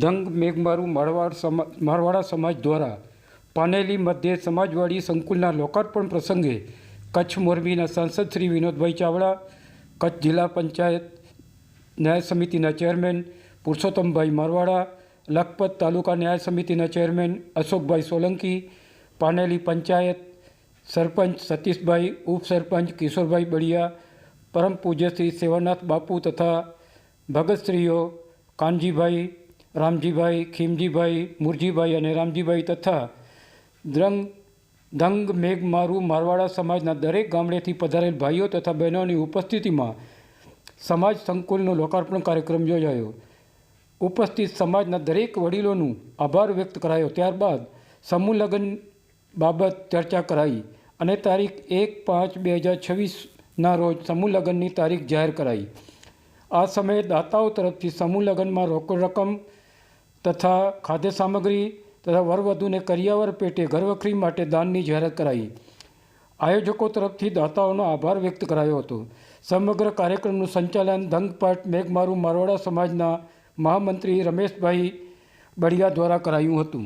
ધંગ મેઘમારુ મારવાડા સમાજ દ્વારા પાનેલી મધ્ય સમાજવાડી સંકુલના લોકાર્પણ પ્રસંગે કચ્છ મોરબીના સાંસદ શ્રી વિનોદભાઈ ચાવડા, કચ્છ જિલ્લા પંચાયત ન્યાય સમિતિના ચેરમેન પુરુષોત્તમભાઈ મારવાડા, લખપત તાલુકા ન્યાય સમિતિના ચેરમેન અશોકભાઈ સોલંકી, પાનેલી પંચાયત સરપંચ સતીશભાઈ, ઉપસરપંચ કિશોરભાઈ બળિયા, પરમ પૂજ્ય શ્રી સેવાનાથ બાપુ તથા ભગતશ્રીઓ કાનજીભાઈ, રામજીભાઈ, ખીમજીભાઈ, મુરજીભાઈ અને રામજીભાઈ તથા ધંગ મેઘમારુ મારવાડા સમાજના દરેક ગામડેથી પધારેલ ભાઈઓ તથા બહેનોની ઉપસ્થિતિમાં સમાજ સંકુલનો લોકાર્પણ કાર્યક્રમ યોજાયો. ઉપસ્થિત સમાજના દરેક વડીલોનું આભાર વ્યક્ત કરાયો. ત્યારબાદ સમૂહ લગ્ન બાબત ચર્ચા કરાઈ અને તારીખ 1/5/2026ના રોજ સમૂહ લગ્નની તારીખ જાહેર કરાઈ. આ સમયે દાતાઓ તરફથી સમૂહ લગ્નમાં રોકડ રકમ તથા ખાદ્ય સામગ્રી તથા વરવધુને કરિયાવર પેટે ઘરવખરી માટે દાનની જાહેરાત કરાઈ. આયોજકો તરફથી દાતાઓનો આભાર વ્યક્ત કરાયો હતો. સમગ્ર કાર્યક્રમનું સંચાલન ધંગપાટ મેઘમારુ મારવાડા સમાજના મહામંત્રી રમેશભાઈ બળિયા દ્વારા કરાયું હતું.